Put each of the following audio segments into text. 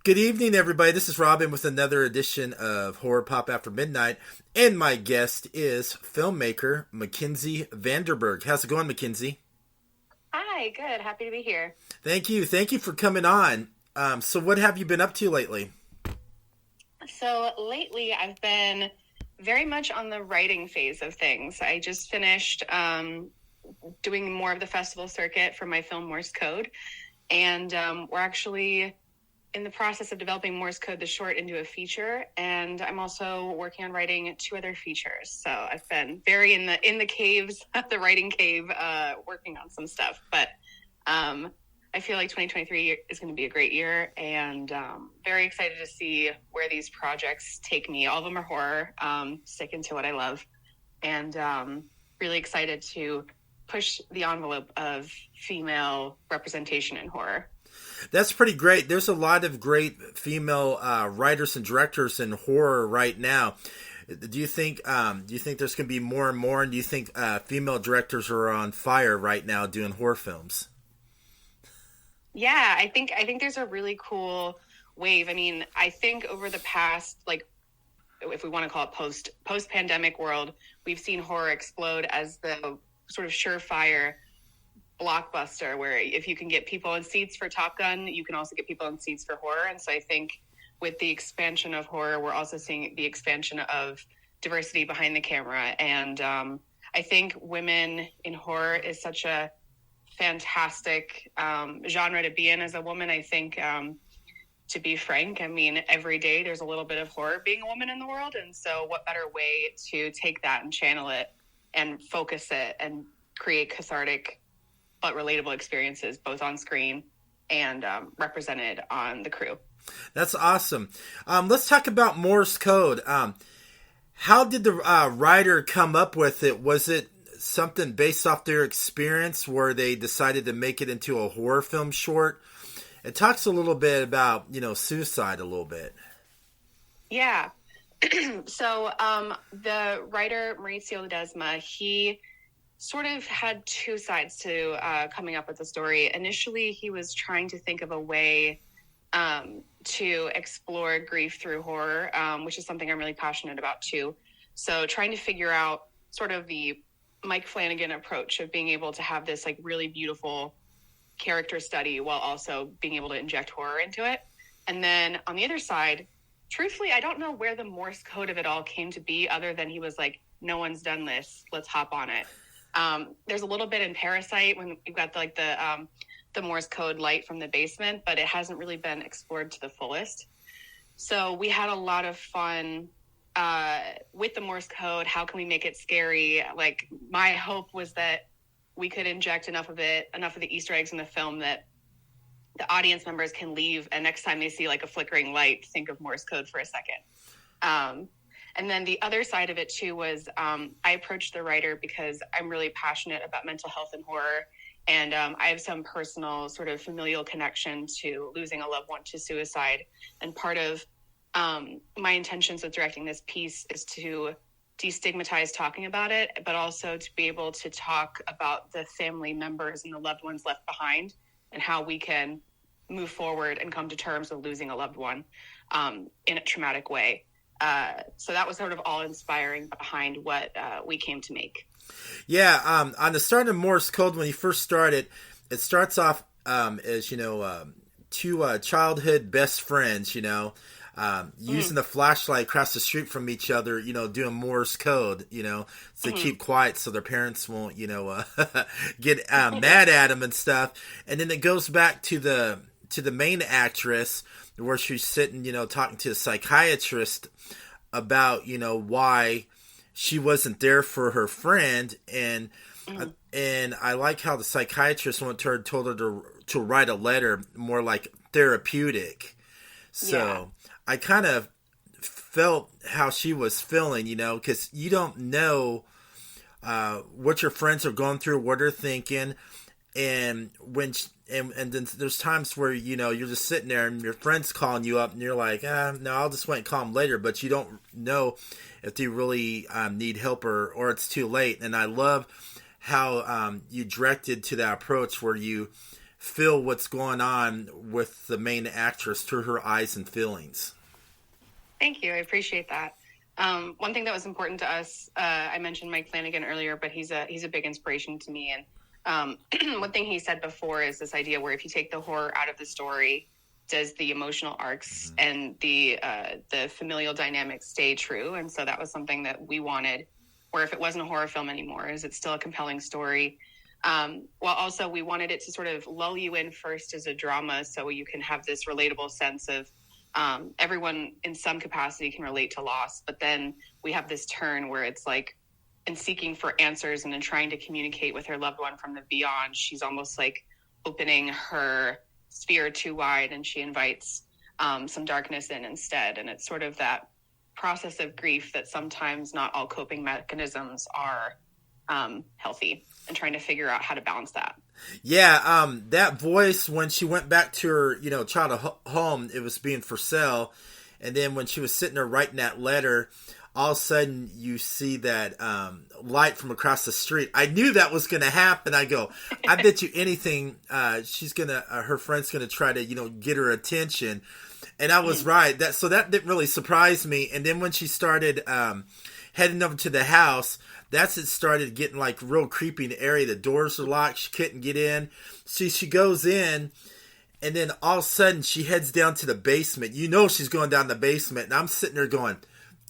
Good evening, everybody. This is Robin with another edition of Horror Pop After Midnight, and my guest is filmmaker McKenzi Vanderberg. How's it going, McKenzi? Hi, good. Happy to be here. Thank you. Thank you for coming on. So what have you been up to lately? So lately, I've been very much on the writing phase of things. I just finished doing more of the festival circuit for my film Morse Code, and we're actually in the process of developing Morse Code, the short, into a feature, and I'm also working on writing 2 other features. So I've been very in the caves, the writing cave, working on some stuff. But I feel like 2023 is going to be a great year, and very excited to see where these projects take me. All of them are horror, sticking to what I love, and really excited to push the envelope of female representation in horror. That's pretty great. There's a lot of great female writers and directors in horror right now. Do you think there's going to be more and more? And do you think female directors are on fire right now doing horror films? Yeah, I think there's a really cool wave. I mean, I think over the past, like, if we want to call it post pandemic world, we've seen horror explode as the sort of surefire blockbuster, where if you can get people in seats for Top Gun, you can also get people in seats for horror. And so I think with the expansion of horror, we're also seeing the expansion of diversity behind the camera. And I think women in horror is such a fantastic genre to be in as a woman. I think, to be frank, I mean, every day there's a little bit of horror being a woman in the world. And so what better way to take that and channel it and focus it and create cathartic but relatable experiences, both on screen and represented on the crew. That's awesome. Let's talk about Morse Code. How did the writer come up with it? Was it something based off their experience where they decided to make it into a horror film short? It talks a little bit about, suicide a little bit. Yeah. So the writer, Maurizio Ledesma, he sort of had 2 sides to coming up with the story. Initially, he was trying to think of a way to explore grief through horror, which is something I'm really passionate about too. So trying to figure out sort of the Mike Flanagan approach of being able to have this like really beautiful character study while also being able to inject horror into it. And then on the other side, truthfully, I don't know where the Morse code of it all came to be, other than he was like, no one's done this, let's hop on it. There's a little bit in Parasite when you've got the Morse code light from the basement, but it hasn't really been explored to the fullest. So we had a lot of fun with the Morse code. How can we make it scary? Like, my hope was that we could inject enough of the Easter eggs in the film that the audience members can leave, and next time they see like a flickering light, think of Morse code for a second. And then the other side of it too was I approached the writer because I'm really passionate about mental health and horror. And I have some personal sort of familial connection to losing a loved one to suicide. And part of my intentions with directing this piece is to destigmatize talking about it, but also to be able to talk about the family members and the loved ones left behind and how we can move forward and come to terms with losing a loved one in a traumatic way. So that was sort of all inspiring behind what we came to make. Yeah, on the start of Morse Code, when you first started, it starts off as, 2 childhood best friends, using the flashlight across the street from each other, doing Morse Code, to keep quiet so their parents won't, get mad at them and stuff. And then it goes back to the main actress where she's sitting, talking to a psychiatrist about, why she wasn't there for her friend. And I like how the psychiatrist went to her and told her to write a letter more like therapeutic. So yeah. I kind of felt how she was feeling, because you don't know what your friends are going through, what they're thinking. And and then there's times where, you're just sitting there and your friend's calling you up and you're like, no, I'll just wait and call them later. But you don't know if they really need help or it's too late. And I love how you directed to that approach where you feel what's going on with the main actress through her eyes and feelings. Thank you. I appreciate that. One thing that was important to us, I mentioned Mike Flanagan earlier, but he's a big inspiration to me. And one thing he said before is this idea where if you take the horror out of the story, does the emotional arcs and the familial dynamics stay true? And so that was something that we wanted, where if it wasn't a horror film anymore, is it still a compelling story? While also we wanted it to sort of lull you in first as a drama, so you can have this relatable sense of everyone in some capacity can relate to loss. But then we have this turn where it's like, in seeking for answers and in trying to communicate with her loved one from the beyond, she's almost like opening her sphere too wide, and she invites some darkness in instead. And it's sort of that process of grief that sometimes not all coping mechanisms are healthy, and trying to figure out how to balance that. Yeah, that voice when she went back to her, childhood home, it was being for sale, and then when she was sitting there writing that letter, all of a sudden you see that light from across the street. I knew that was going to happen. I go, I bet you anything, her friend's gonna try to, get her attention, and I was right. So that didn't really surprise me. And then when she started heading over to the house, it started getting like real creepy in the area. The doors are locked. She couldn't get in. She goes in, and then all of a sudden she heads down to the basement. She's going down the basement, and I'm sitting there going,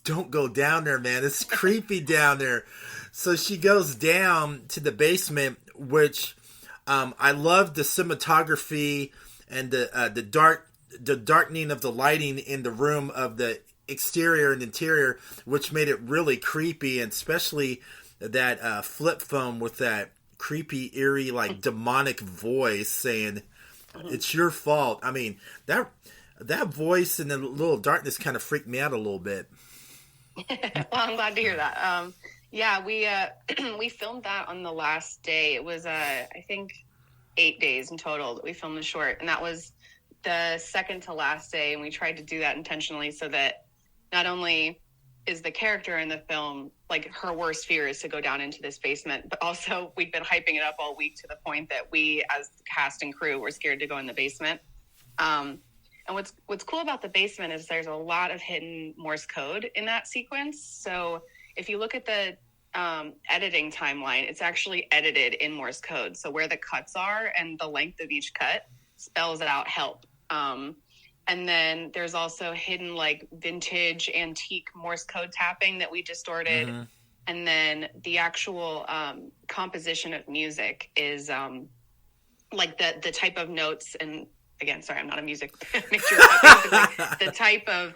don't go down there, man. It's creepy down there. So she goes down to the basement, which I love the cinematography and the darkening of the lighting in the room of the exterior and interior, which made it really creepy, and especially that flip phone with that creepy, eerie, like demonic voice saying, "It's your fault." I mean, that voice and the little darkness kind of freaked me out a little bit. Well, I'm glad to hear that. We filmed that on the last day. It was I think 8 days in total that we filmed the short, and that was the second to last day. And we tried to do that intentionally so that not only is the character in the film, like, her worst fear is to go down into this basement, but also we've been hyping it up all week to the point that we, as the cast and crew, were scared to go in the basement. And what's cool about the basement is there's a lot of hidden Morse code in that sequence. So if you look at the editing timeline, it's actually edited in Morse code. So where the cuts are and the length of each cut spells out help. And then there's also hidden, like, vintage antique Morse code tapping that we distorted. Mm-hmm. And then the actual composition of music is like the type of notes. And again, sorry, I'm not a music major, but the type of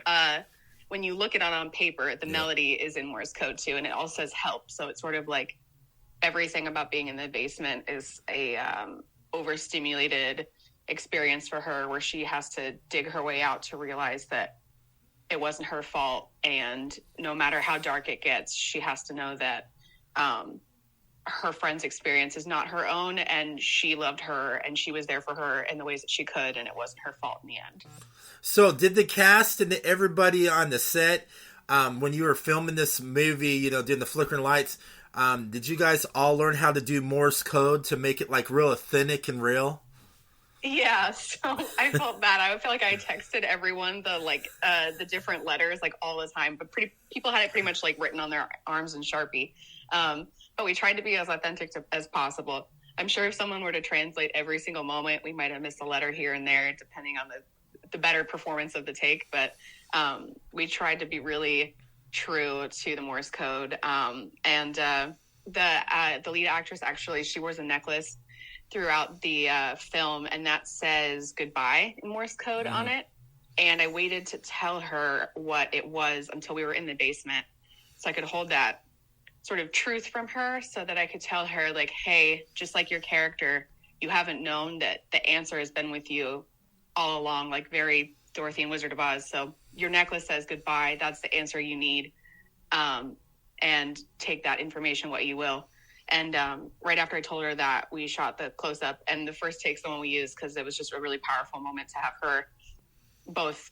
when you look at it on paper, the melody is in Morse code too, and it all says help. So it's sort of like everything about being in the basement is a overstimulated experience for her, where she has to dig her way out to realize that it wasn't her fault, and no matter how dark it gets, she has to know that her friend's experience is not her own, and she loved her, and she was there for her in the ways that she could, and it wasn't her fault in the end. So did the cast and everybody on the set, when you were filming this movie, doing the flickering lights, did you guys all learn how to do Morse code to make it like real authentic and real? Yeah, so I felt bad. I feel like I texted everyone the different letters like all the time, but people had it pretty much like written on their arms in Sharpie. But we tried to be as authentic as possible. I'm sure if someone were to translate every single moment, we might have missed a letter here and there, depending on the better performance of the take. But we tried to be really true to the Morse code. And the lead actress, actually, she wears a necklace throughout the film, and that says goodbye in Morse code on it. And I waited to tell her what it was until we were in the basement, so I could hold that sort of truth from her, so that I could tell her, like, hey, just like your character, you haven't known that the answer has been with you all along, like very Dorothy and Wizard of Oz. So your necklace says goodbye. That's the answer you need. And take that information what you will. And right after I told her that, we shot the close-up, and the first take's the one we used because it was just a really powerful moment to have her, both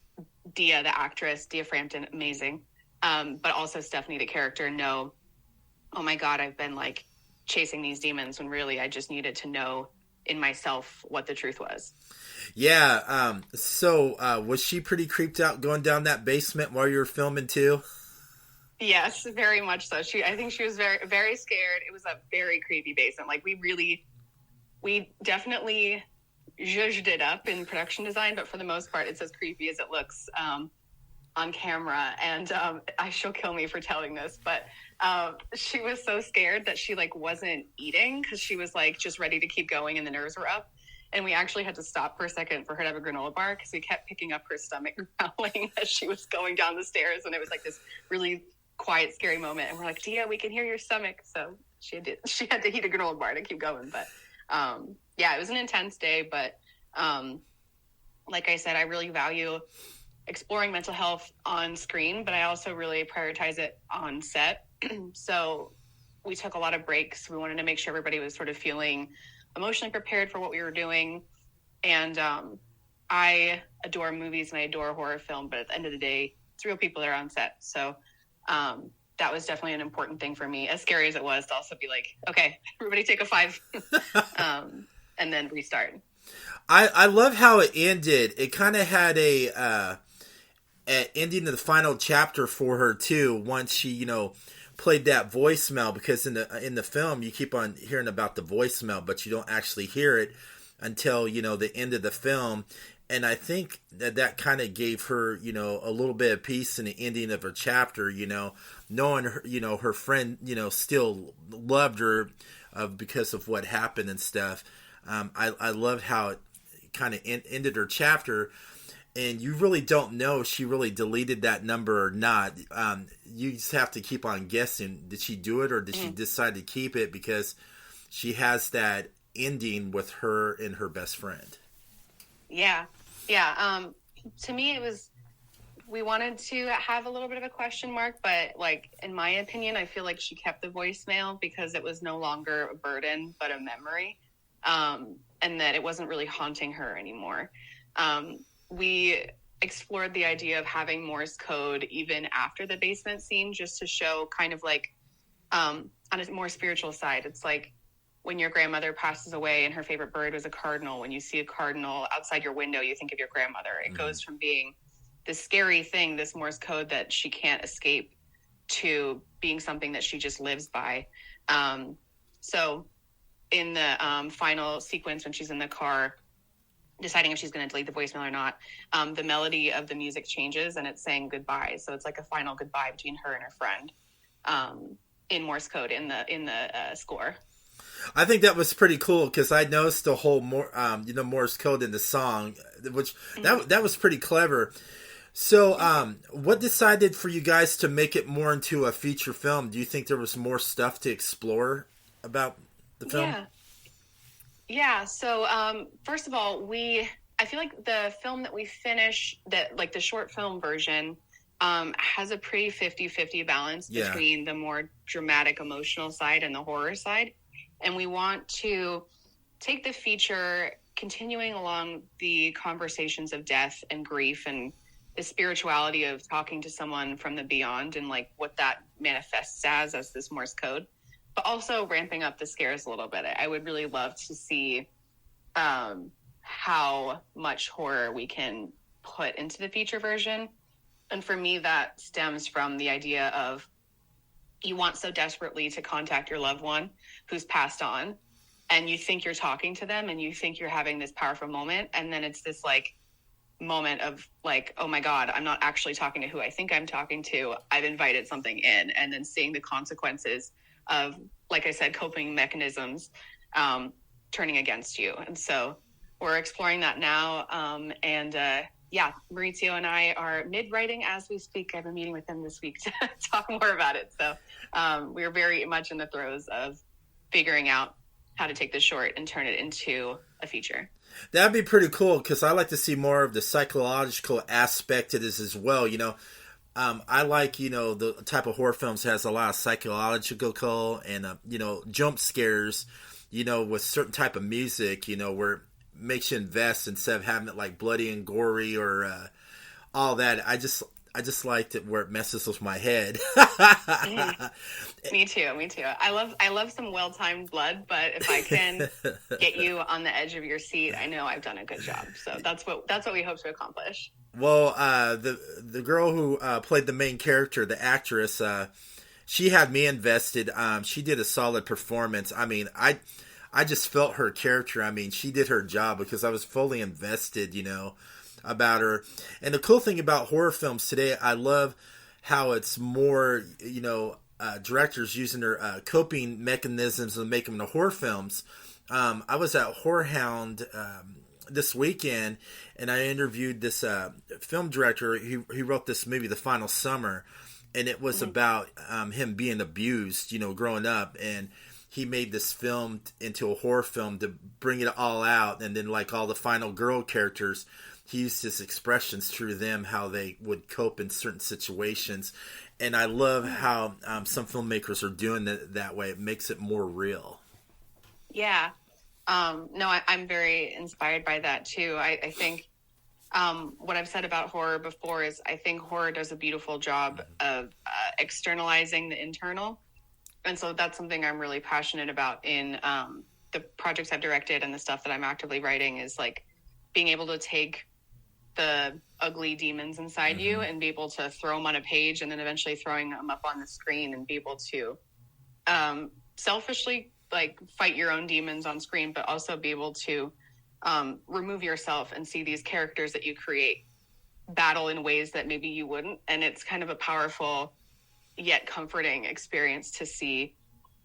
Dia, the actress, Dia Frampton, amazing, but also Stephanie, the character, know, oh my God, I've been like chasing these demons when really I just needed to know in myself what the truth was. Yeah. So was she pretty creeped out going down that basement while you were filming too? Yes, very much so. I think she was very, very scared. It was a very creepy basement. Like we definitely zhuzhed it up in production design, but for the most part, it's as creepy as it looks on camera. And she'll kill me for telling this, but she was so scared that she like wasn't eating because she was like just ready to keep going and the nerves were up. And we actually had to stop for a second for her to have a granola bar because we kept picking up her stomach growling as she was going down the stairs. And it was like this really quiet, scary moment. And we're like, Dia, we can hear your stomach. So she had to eat a granola bar to keep going. But yeah, it was an intense day. But like I said, I really value exploring mental health on screen, but I also really prioritize it on set. So we took a lot of breaks. We wanted to make sure everybody was sort of feeling emotionally prepared for what we were doing. And I adore movies and I adore horror film, but at the end of the day, it's real people that are on set. So that was definitely an important thing for me, as scary as it was to also be like, okay, everybody take a 5 and then restart. I love how it ended. It kind of had a ending of the final chapter for her too. Once she, played that voicemail, because in the film you keep on hearing about the voicemail, but you don't actually hear it until the end of the film. And I think that kind of gave her a little bit of peace in the ending of her chapter. Knowing her, her friend still loved her because of what happened and stuff. I loved how it kind of ended her chapter. And you really don't know if she really deleted that number or not. You just have to keep on guessing. Did she do it, or did she decide to keep it because she has that ending with her and her best friend? Yeah. To me, we wanted to have a little bit of a question mark, but like, in my opinion, I feel like she kept the voicemail because it was no longer a burden, but a memory. And that it wasn't really haunting her anymore. We explored the idea of having Morse code even after the basement scene, just to show kind of like, on a more spiritual side, it's like when your grandmother passes away and her favorite bird was a cardinal. When you see a cardinal outside your window, you think of your grandmother. It goes from being this scary thing, this Morse code that she can't escape, to being something that she just lives by. So in the final sequence, when she's in the car, deciding if she's going to delete the voicemail or not, the melody of the music changes and it's saying goodbye. So it's like a final goodbye between her and her friend, in Morse code in the score. I think that was pretty cool because I noticed the whole Morse code in the song, which that was pretty clever. So, what decided for you guys to make it more into a feature film? Do you think there was more stuff to explore about the film? Yeah. So, first of all, I feel like the film that we finished, like the short film version, has a pretty 50-50 balance between the more dramatic, emotional side and the horror side. And we want to take the feature continuing along the conversations of death and grief and the spirituality of talking to someone from the beyond and like what that manifests as this Morse code, but also ramping up the scares a little bit. I would really love to see how much horror we can put into the feature version. And for me, that stems from the idea of you want so desperately to contact your loved one who's passed on, and you think you're talking to them and you think you're having this powerful moment. And then it's this like moment of like, oh my God, I'm not actually talking to who I think I'm talking to. I've invited something in, and then seeing the consequences of, like I said, coping mechanisms turning against you. And so we're exploring that now. Maurizio and I are mid-writing as we speak. I have a meeting with him this week to talk more about it. So we're very much in the throes of figuring out how to take the short and turn it into a feature. That'd be pretty cool because I like to see more of the psychological aspect of this as well. I like, the type of horror films that has a lot of psychological and, jump scares, with certain type of music, where it makes you invest instead of having it like bloody and gory or all that. I I just liked it where it messes with my head. Mhm. Me too. Me too. I love some well-timed blood, but if I can get you on the edge of your seat, I know I've done a good job. So that's what we hope to accomplish. Well, the girl who played the main character, the actress, she had me invested. She did a solid performance. I mean, I just felt her character. I mean, she did her job because I was fully invested, about her. And the cool thing about horror films today, I love how it's more, directors using their coping mechanisms and make them into horror films. I was at Horror Hound this weekend, and I interviewed this film director. He wrote this movie, The Final Summer, and it was about him being abused, growing up, and he made this film into a horror film to bring it all out, and then like all the final girl characters, he used his expressions through them, how they would cope in certain situations. And I love how some filmmakers are doing it that way. It makes it more real. Yeah. No, I'm very inspired by that too. I think what I've said about horror before is I think horror does a beautiful job of externalizing the internal. And so that's something I'm really passionate about in the projects I've directed and the stuff that I'm actively writing, is like being able to take the ugly demons inside you and be able to throw them on a page, and then eventually throwing them up on the screen and be able to selfishly like fight your own demons on screen, but also be able to remove yourself and see these characters that you create battle in ways that maybe you wouldn't. And it's kind of a powerful yet comforting experience to see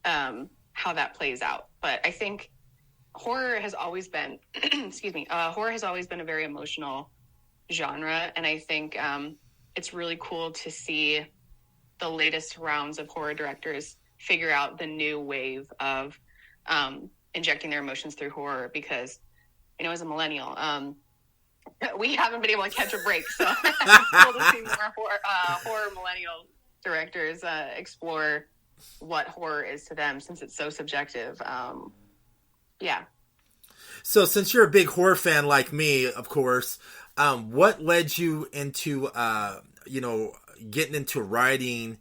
how that plays out. But I think horror has always been, horror has always been a very emotional genre. And I think it's really cool to see the latest rounds of horror directors figure out the new wave of injecting their emotions through horror, because, as a millennial, we haven't been able to catch a break. So it's cool to see more horror millennial directors explore what horror is to them, since it's so subjective. Yeah. So since you're a big horror fan like me, of course, what led you into, getting into writing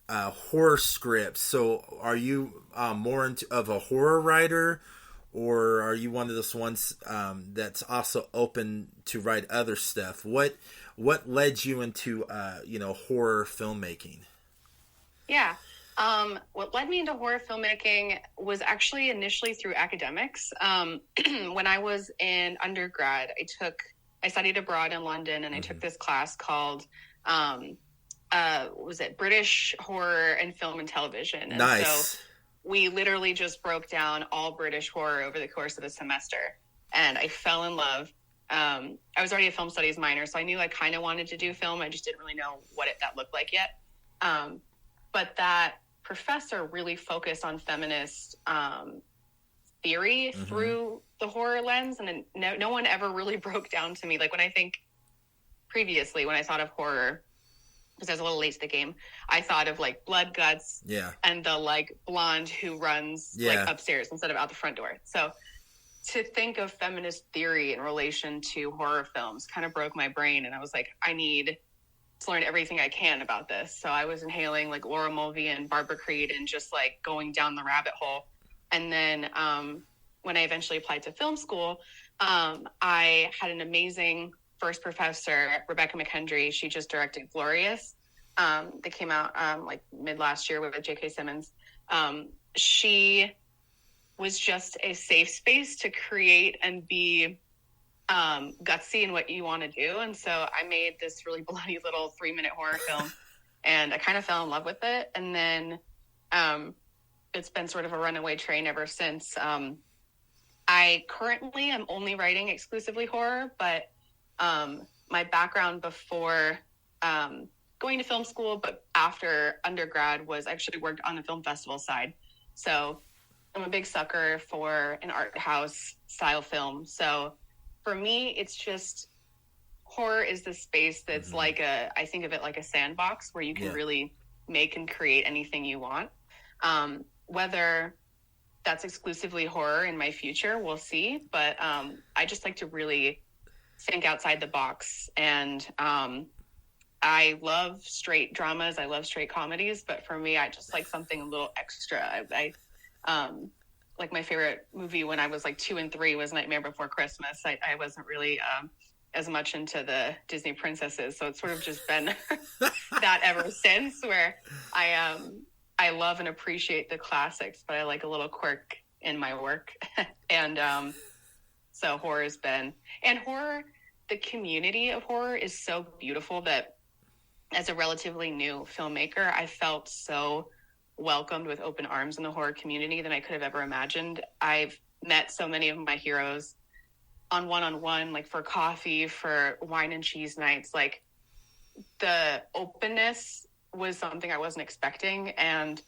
horror scripts? So are you more of a horror writer, or are you one of those ones that's also open to write other stuff? What led you into horror filmmaking? Yeah. What led me into horror filmmaking was actually initially through academics. When I was in undergrad, I studied abroad in London, and I took this class called was it British Horror and Film and Television. And nice. So we literally just broke down all British horror over the course of the semester, and I fell in love. I was already a film studies minor, so I knew I kind of wanted to do film. I just didn't really know what that looked like yet. But that professor really focused on feminist theory through the horror lens, and no one ever really broke down to me. Like when I thought of horror, because I was a little late to the game, I thought of like blood, guts, and the like blonde who runs like upstairs instead of out the front door. So to think of feminist theory in relation to horror films kind of broke my brain, and I was like, I need to learn everything I can about this. So I was inhaling like Laura Mulvey and Barbara Creed and just like going down the rabbit hole. And then when I eventually applied to film school, I had an amazing first professor, Rebecca McKenzi. She just directed Glorious. That came out like mid last year with J.K. Simmons. She was just a safe space to create and be gutsy in what you want to do. And so I made this really bloody little 3-minute horror film, and I kind of fell in love with it. And then it's been sort of a runaway train ever since. I currently am only writing exclusively horror, but my background before going to film school, but after undergrad, was actually worked on the film festival side. So I'm a big sucker for an art house style film. So for me, it's just horror is the space that's like I think of it like a sandbox where you can really make and create anything you want. Whether that's exclusively horror in my future, we'll see. But I just like to really think outside the box. And I love straight dramas. I love straight comedies, but for me, I just like something a little extra. Like my favorite movie when I was like 2 and 3 was Nightmare Before Christmas. I wasn't really as much into the Disney princesses, so it's sort of just been that ever since. Where I love and appreciate the classics, but I like a little quirk in my work, and so horror has been, and horror. The community of horror is so beautiful that as a relatively new filmmaker, I felt so welcomed with open arms in the horror community than I could have ever imagined. I've met so many of my heroes on one-on-one, like for coffee, for wine and cheese nights. Like the openness was something I wasn't expecting, and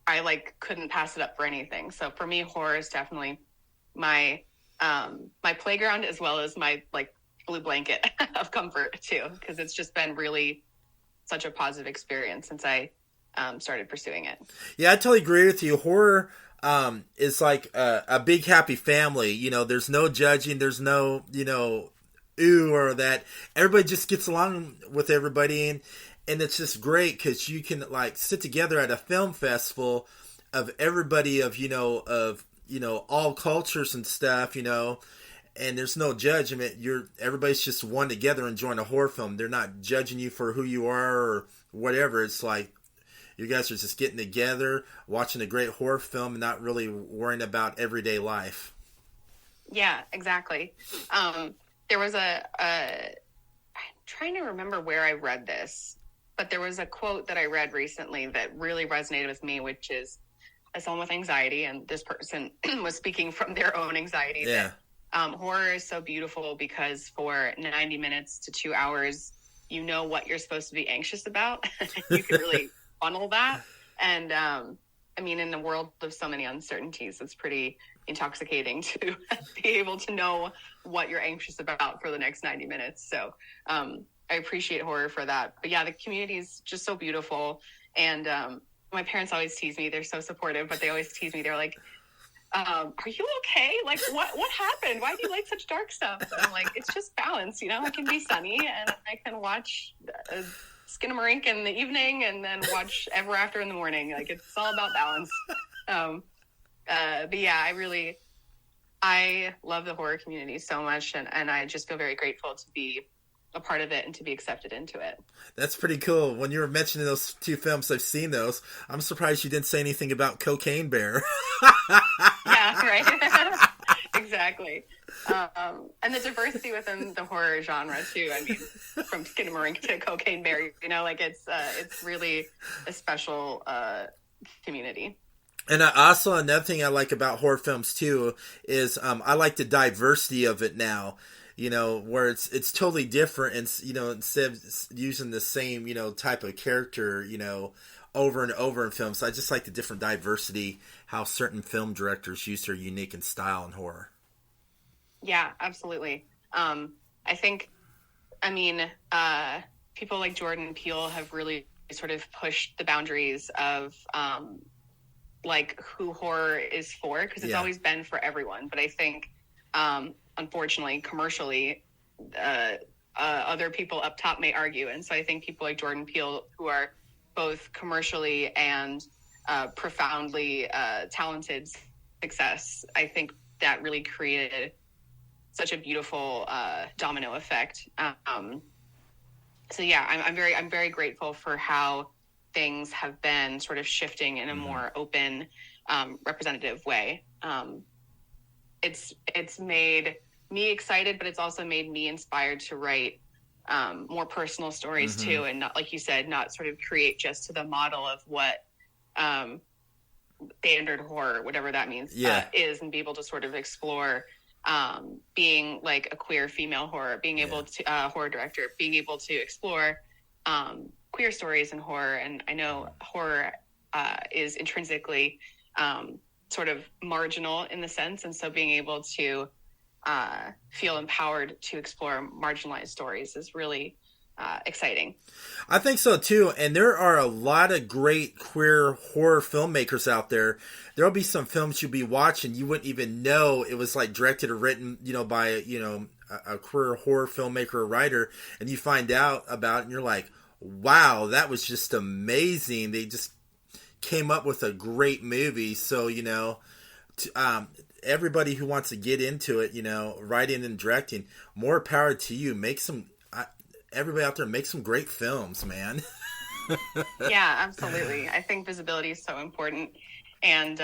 I like couldn't pass it up for anything. So for me, horror is definitely my playground, as well as my like blue blanket of comfort too, because it's just been really such a positive experience since I started pursuing it. Yeah, I totally agree with you. Horror is like a big happy family. You know, there's no judging, there's no, you know, ooh or that. Everybody just gets along with everybody, and it's just great because you can like sit together at a film festival of everybody of all cultures and stuff, you know. And there's no judgment. Everybody's just one together enjoying a horror film. They're not judging you for who you are or whatever. It's like you guys are just getting together, watching a great horror film, and not really worrying about everyday life. Yeah, exactly. There was I'm trying to remember where I read this, but there was a quote that I read recently that really resonated with me, which is someone with anxiety, and this person was speaking from their own anxiety. Yeah. That, horror is so beautiful because for 90 minutes to 2 hours, you know what you're supposed to be anxious about. You can really funnel that. And I mean, in the world of so many uncertainties, it's pretty intoxicating to be able to know what you're anxious about for the next 90 minutes. So I appreciate horror for that. But yeah, the community is just so beautiful. And my parents always tease me. They're so supportive, but they always tease me. They're like, are you okay? Like, what happened? Why do you like such dark stuff? And I'm like, it's just balance, you know? I can be sunny and I can watch Skinamarink in the evening and then watch Ever After in the morning. Like, it's all about balance. But yeah, I love the horror community so much, and I just feel very grateful to be a part of it and to be accepted into it. That's pretty cool. When you were mentioning those two films, I've seen those. I'm surprised you didn't say anything about Cocaine Bear. Yeah, right. Exactly. And the diversity within the horror genre too. I mean, from Skinamarink to Cocaine Bear, you know, like it's really a special community. And also another thing I like about horror films too is I like the diversity of it now. You know, where it's totally different, and you know, instead of using the same, you know, type of character, you know, over and over in films, I just like the different diversity, how certain film directors use their unique and style in horror. Yeah, absolutely. I think, people like Jordan Peele have really sort of pushed the boundaries of like who horror is for, because it's always been for everyone. But I think, unfortunately, commercially, other people up top may argue. And so I think people like Jordan Peele, who are both commercially and profoundly talented success, I think that really created such a beautiful domino effect. So yeah, I'm very grateful for how things have been sort of shifting in a more open, representative way. It's made me excited, but it's also made me inspired to write more personal stories too, and not, like you said, not sort of create just to the model of what standard horror, whatever that means, is, and be able to sort of explore being like a queer female horror, being able to horror director, being able to explore queer stories in horror. And I know horror is intrinsically sort of marginal in the sense, and so being able to feel empowered to explore marginalized stories is really exciting. I think so too, and there are a lot of great queer horror filmmakers out there. There'll be some films you'll be watching, you wouldn't even know it was like directed or written, you know, by, you know, a career horror filmmaker or writer, and you find out about it and you're like, wow, that was just amazing. They just came up with a great movie. So, everybody who wants to get into it, writing and directing, more power to you. Everybody out there, make some great films, man. Yeah, absolutely. I think visibility is so important. And,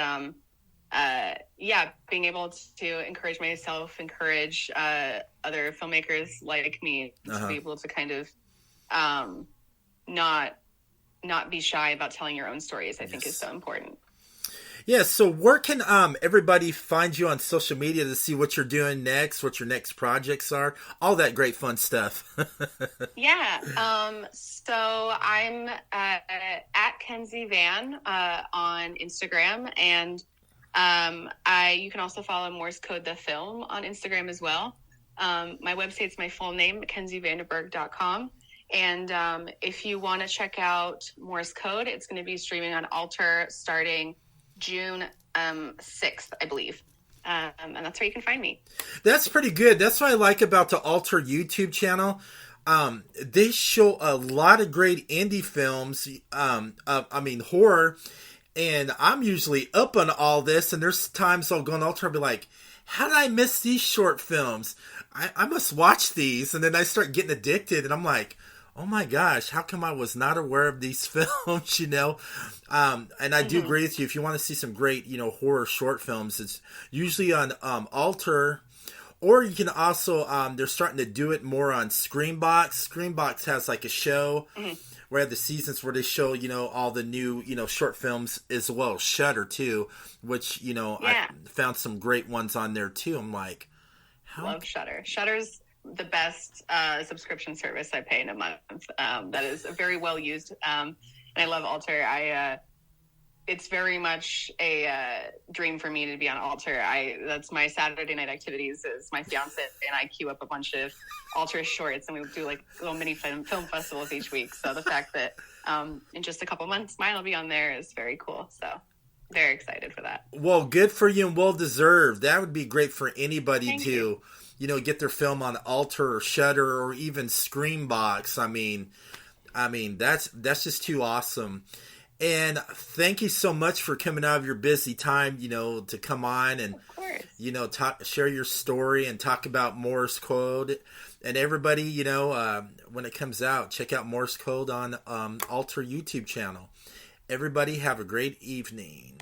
being able to encourage myself, encourage other filmmakers like me to be able to kind of not be shy about telling your own stories, I think is so important. Yeah, so where can everybody find you on social media to see what you're doing next, what your next projects are, all that great fun stuff? So I'm at Kenzie Van on Instagram, and you can also follow Morse Code the Film on Instagram as well. My website's my full name, McKenziVanderberg.com. And if you want to check out Morse Code, it's going to be streaming on Alter starting June 6th, I believe. And that's where you can find me. That's pretty good. That's what I like about the Alter YouTube channel. They show a lot of great indie films. Horror. And I'm usually up on all this. And there's times I'll go on Alter and be like, how did I miss these short films? I must watch these. And then I start getting addicted. And I'm like, oh my gosh, how come I was not aware of these films, And I do agree with you. If you want to see some great, horror short films, it's usually on Alter, or you can also, they're starting to do it more on Screenbox. Screenbox has like a show where the seasons where they show, all the new, short films, as well as Shudder too, which, I found some great ones on there too. I'm like, love Shudder. Shudder's the best subscription service I pay in a month. That is very well used. And I love Alter. It's very much a dream for me to be on Alter. That's my Saturday night activities. Is my fiance and I queue up a bunch of Alter shorts, and we do like little mini film festivals each week. So the fact that in just a couple months mine will be on there is very cool. So very excited for that. Well, good for you and well deserved. That would be great for anybody Thank to you. Get their film on Alter or Shudder or even Screenbox. I mean that's just too awesome. And thank you so much for coming out of your busy time, to come on and, share your story and talk about Morse Code. And everybody, when it comes out, check out Morse Code on Alter YouTube channel. Everybody have a great evening.